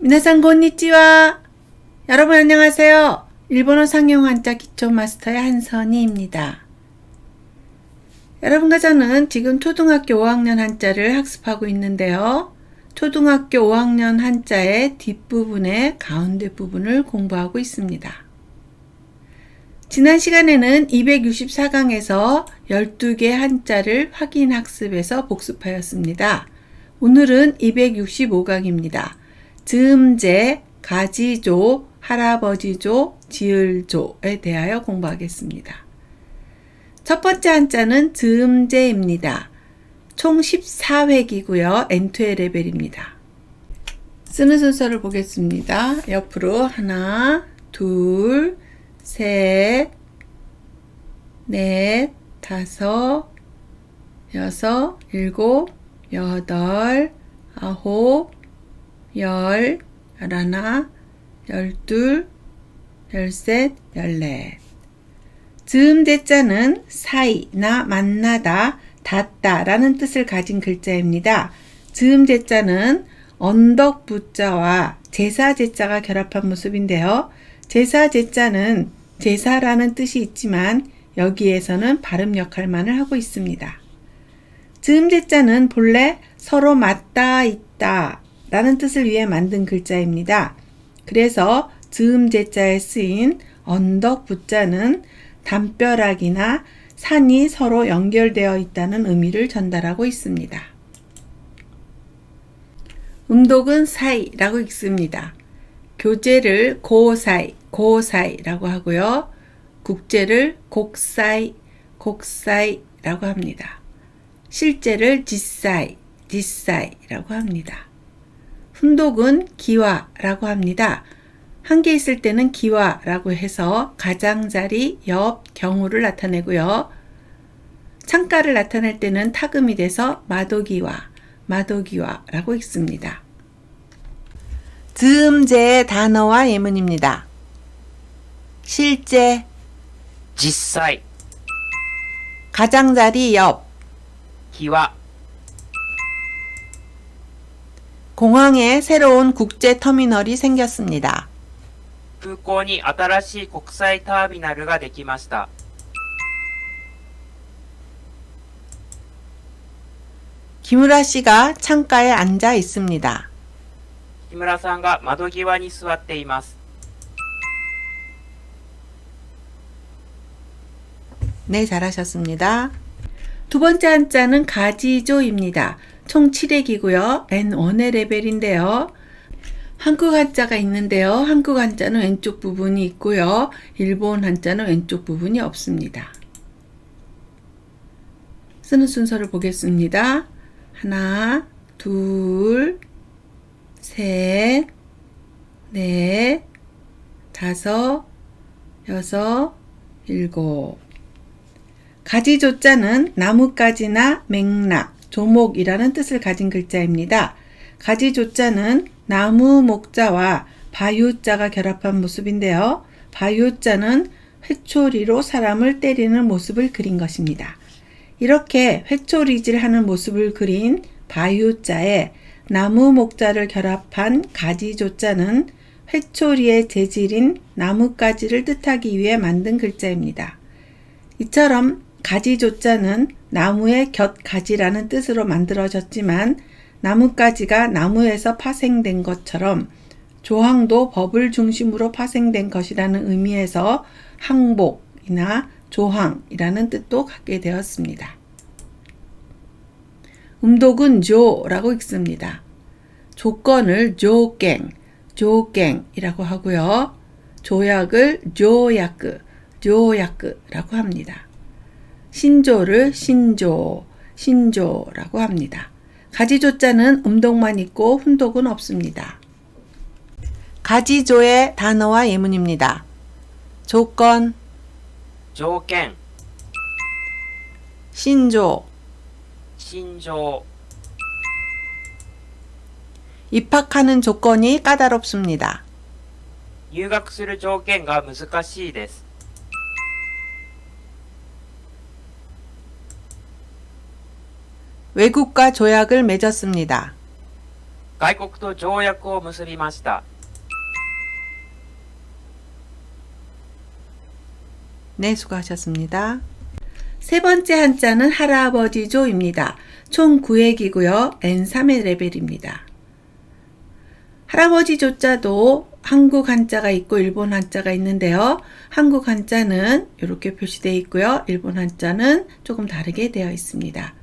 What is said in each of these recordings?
미나상 곤니찌와. 여러분 안녕하세요. 일본어 상용 한자 기초 마스터의 한선희입니다. 여러분과 저는 지금 초등학교 5학년 한자를 학습하고 있는데요. 초등학교 5학년 한자의 뒷부분의 가운데 부분을 공부하고 있습니다. 지난 시간에는 264강에서 12개 한자를 확인 학습해서 복습하였습니다. 오늘은 265강입니다. 즈음제, 가지조, 할아버지조, 지을조에 대하여 공부하겠습니다. 첫 번째 한자는 즈음제입니다. 총 14획이고요. N2의 레벨입니다. 쓰는 순서를 보겠습니다. 옆으로 하나, 둘, 셋, 넷, 다섯, 여섯, 일곱, 여덟, 아홉, 열, 열하나, 열둘, 열셋, 열넷. 즈음제자는 사이나 만나다, 닿다 라는 뜻을 가진 글자입니다. 즈음제자는 언덕 부자와 제사제자가 결합한 모습인데요. 제사제자는 제사라는 뜻이 있지만 여기에서는 발음 역할만을 하고 있습니다. 즈음제자는 본래 서로 맞닿아 있다 라는 뜻을 위해 만든 글자입니다. 그래서 즈음제자에 쓰인 언덕 부자는 담벼락이나 산이 서로 연결되어 있다는 의미를 전달하고 있습니다. 음독은 사이라고 읽습니다. 교재를 고사이라고 하고요. 국제를 곡사이라고 합니다. 실제를 지사이라고 합니다. 훈독은 기와라고 합니다. 한 개 있을 때는 기와라고 해서 가장자리, 옆, 경우를 나타내고요. 창가를 나타낼 때는 타금이 돼서 마도기와라고 읽습니다. 즈음제의 단어와 예문입니다. 실제, 実際 가장자리 옆, 日は 공항에 새로운 국제 터미널이 생겼습니다. 空港に新しい国際ターミナルができました。 김우라 씨가 창가에 앉아 있습니다. 木村さんが窓際に座っています。 네, 잘하셨습니다. 두 번째 한자는 가지조입니다. 총 7획이고요. N1의 레벨인데요. 한국 한자가 있는데요. 한국 한자는 왼쪽 부분이 있고요. 일본 한자는 왼쪽 부분이 없습니다. 쓰는 순서를 보겠습니다. 하나, 둘, 셋, 넷, 다섯, 여섯, 일곱. 가지조자는 나뭇가지나 맥락, 조목이라는 뜻을 가진 글자입니다. 가지조자는 나무 목자와 바유자가 결합한 모습인데요. 바유자는 회초리로 사람을 때리는 모습을 그린 것입니다. 이렇게 회초리질하는 모습을 그린 바유자에 나무 목자를 결합한 가지조자는 회초리의 재질인 나뭇가지를 뜻하기 위해 만든 글자입니다. 이처럼 가지조자는 나무의 곁가지라는 뜻으로 만들어졌지만 나뭇가지가 나무에서 파생된 것처럼 조항도 법을 중심으로 파생된 것이라는 의미에서 항복이나 조항이라는 뜻도 갖게 되었습니다. 음독은 조라고 읽습니다. 조건을 조갱이라고 하고요. 조약을 조야크라고 합니다. 신조를 신조라고 합니다. 가지조자는 음독만 있고 훈독은 없습니다. 가지조의 단어와 예문입니다. 조건, 条件 신조, 心情 입학하는 조건이 까다롭습니다. 入学する条件が難しいです。 외국과 조약을 맺었습니다. 外国と条約を結びました。 네, 수고하셨습니다. 세 번째 한자는 할아버지조입니다. 총 9획이고요. N3의 레벨입니다. 할아버지 조자도 한국 한자가 있고 일본 한자가 있는데요. 한국 한자는 이렇게 표시되어 있고요. 일본 한자는 조금 다르게 되어 있습니다.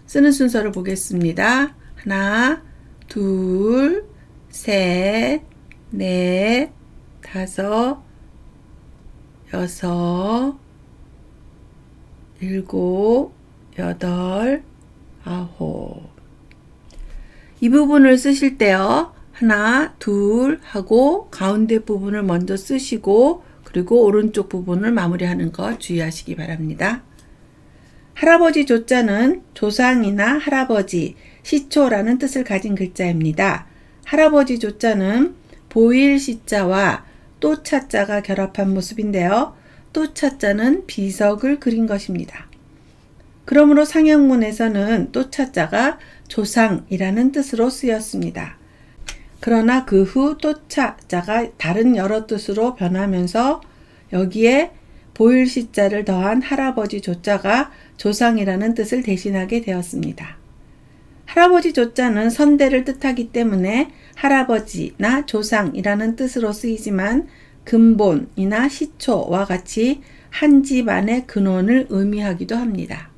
쓰는 순서를 보겠습니다. 하나, 둘, 셋, 넷, 다섯, 여섯, 일곱, 여덟, 아홉. 이 부분을 쓰실 때요. 하나, 둘 하고 가운데 부분을 먼저 쓰시고 그리고 오른쪽 부분을 마무리하는 거 주의하시기 바랍니다. 할아버지 조자는 조상이나 할아버지, 시초라는 뜻을 가진 글자입니다. 할아버지 조자는 보일 시자와 또 차자가 결합한 모습인데요. 또 차자는 비석을 그린 것입니다. 그러므로 상형문에서는 또 차자가 조상이라는 뜻으로 쓰였습니다. 그러나 그 후 또 차자가 다른 여러 뜻으로 변하면서 여기에 보일 시자를 더한 할아버지 조자가 조상이라는 뜻을 대신하게 되었습니다. 할아버지 조자는 선대를 뜻하기 때문에 할아버지나 조상이라는 뜻으로 쓰이지만 근본이나 시초와 같이 한 집안의 근원을 의미하기도 합니다.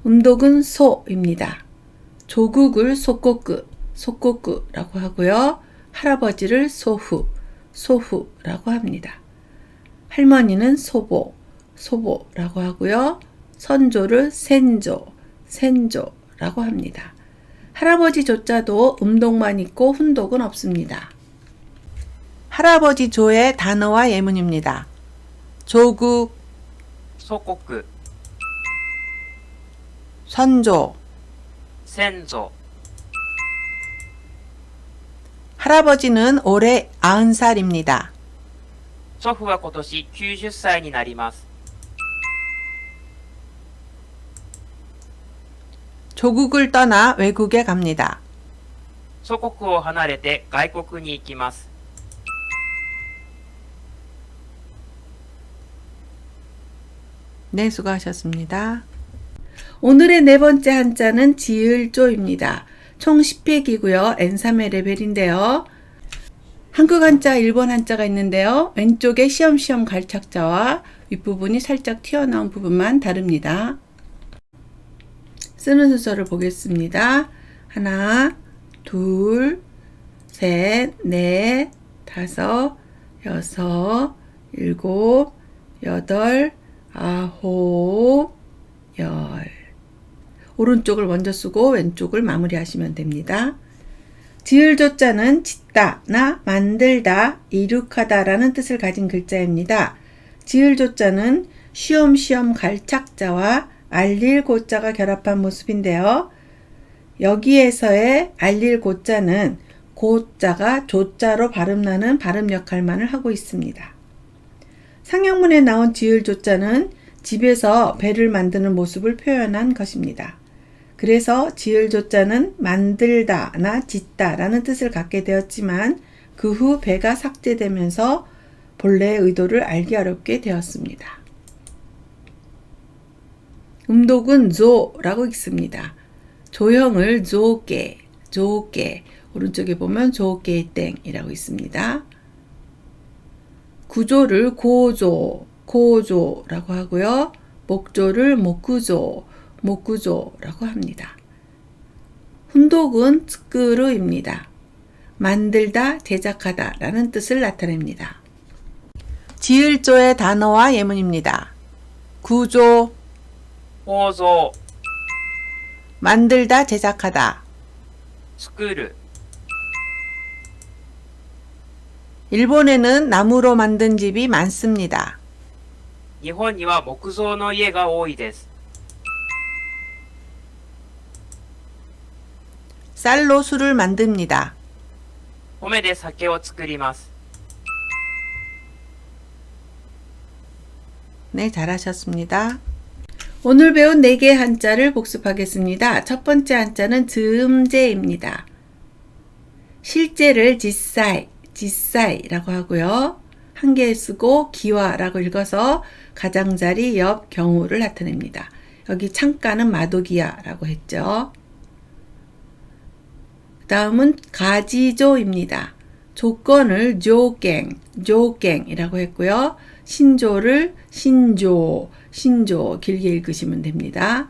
음독은 소입니다. 조국을 소꼬끄라고 하고요. 할아버지를 소후라고 합니다. 할머니는 소보라고 하고요. 선조를 센조라고 합니다. 할아버지 조자도 음독만 있고 훈독은 없습니다. 할아버지 조의 단어와 예문입니다. 조국, 祖国、 선조, 先祖、 할아버지는 올해 90살입니다. 祖父は今年90歳になります。 조국을 떠나 외국에 갑니다. 祖国を離れて外国に行きます。 네, 수고하셨습니다. 오늘의 네 번째 한자는 지을조입니다. 총 10획이고요. N3의 레벨인데요. 한국 한자, 일본 한자가 있는데요. 왼쪽에 시험시험 갈착자와 윗부분이 살짝 튀어나온 부분만 다릅니다. 쓰는 순서를 보겠습니다. 하나, 둘, 셋, 넷, 다섯, 여섯, 일곱, 여덟, 아홉, 열. 오른쪽을 먼저 쓰고 왼쪽을 마무리하시면 됩니다. 지을조자는 짓다나 만들다, 이룩하다라는 뜻을 가진 글자입니다. 지을조자는 쉬엄쉬엄 갈착자와 알릴 고자가 결합한 모습인데요. 여기에서의 알릴 고자는 고자가 조자로 발음나는 발음 역할만을 하고 있습니다. 상형문에 나온 지을조자는 집에서 배를 만드는 모습을 표현한 것입니다. 그래서 지을조자는 만들다나 짓다라는 뜻을 갖게 되었지만 그 후 배가 삭제되면서 본래의 의도를 알기 어렵게 되었습니다. 음독은 조라고 읽습니다. 조형을 조게, 오른쪽에 보면 조게땡이라고 있습니다. 구조를 고조라고 하고요. 목조를 목구조라고 합니다. 훈독은 츠끄르입니다. 만들다, 제작하다 라는 뜻을 나타냅니다. 지을조의 단어와 예문입니다. 구조, 構造、 만들다, 제작하다. 作る、 일본에는 나무로 만든 집이 많습니다. 日本には木造の家が多いです。 쌀로 술을 만듭니다. 米で酒を作ります。 네, 잘하셨습니다. 오늘 배운 4개의 한자를 복습하겠습니다. 첫 번째 한자는 즈음제입니다. 실제를 지사이라고 하고요. 한 개 쓰고 기와라고 읽어서 가장자리 옆 경우를 나타냅니다. 여기 창가는 마도기야라고 했죠. 다음은 가지조입니다. 조건을 조갱이라고 했고요. 신조를 신조 길게 읽으시면 됩니다.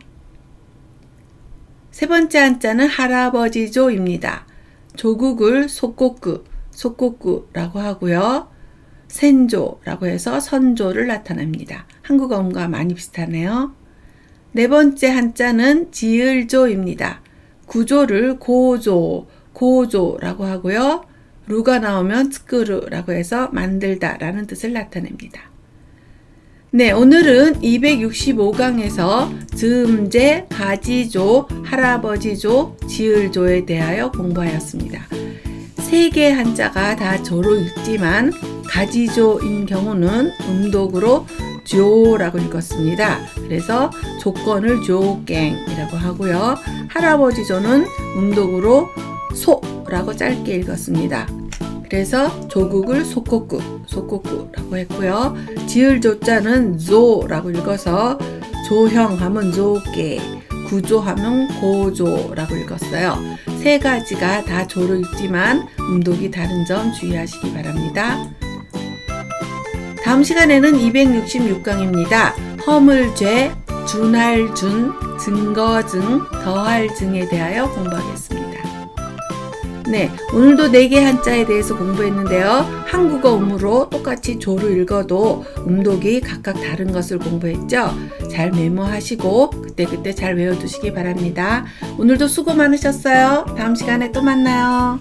세 번째 한자는 할아버지조입니다. 조국을 속국구라고 하고요. 센조라고 해서 선조를 나타냅니다. 한국어음과 많이 비슷하네요. 네 번째 한자는 지을조입니다. 구조를 고조라고 하고요. 루가 나오면 츠끄르라고 해서 만들다라는 뜻을 나타냅니다. 네, 오늘은 265강에서 즈음제, 가지조, 할아버지조, 지을조에 대하여 공부하였습니다. 3개의 한자가 다 조로 읽지만 가지조인 경우는 음독으로 조라고 읽었습니다. 그래서 조건을 조갱이라고 하고요. 할아버지조는 음독으로 소라고 짧게 읽었습니다. 그래서 조국을 속국구라고 했고요. 지을 조자는 조라고 읽어서 조형하면 조ቄ, 구조하면 고조라고 읽었어요. 3가지가 다 조로 읽지만 음독이 다른 점 주의하시기 바랍니다. 다음 시간에는 266강입니다. 허물죄, 준할 준, 증거증, 더할 증에 대하여 공부하겠습니다. 네, 오늘도 4개 한자에 대해서 공부했는데요. 한국어 음으로 똑같이 조로 읽어도 음독이 각각 다른 것을 공부했죠. 잘 메모하시고 그때그때 잘 외워두시기 바랍니다. 오늘도 수고 많으셨어요. 다음 시간에 또 만나요.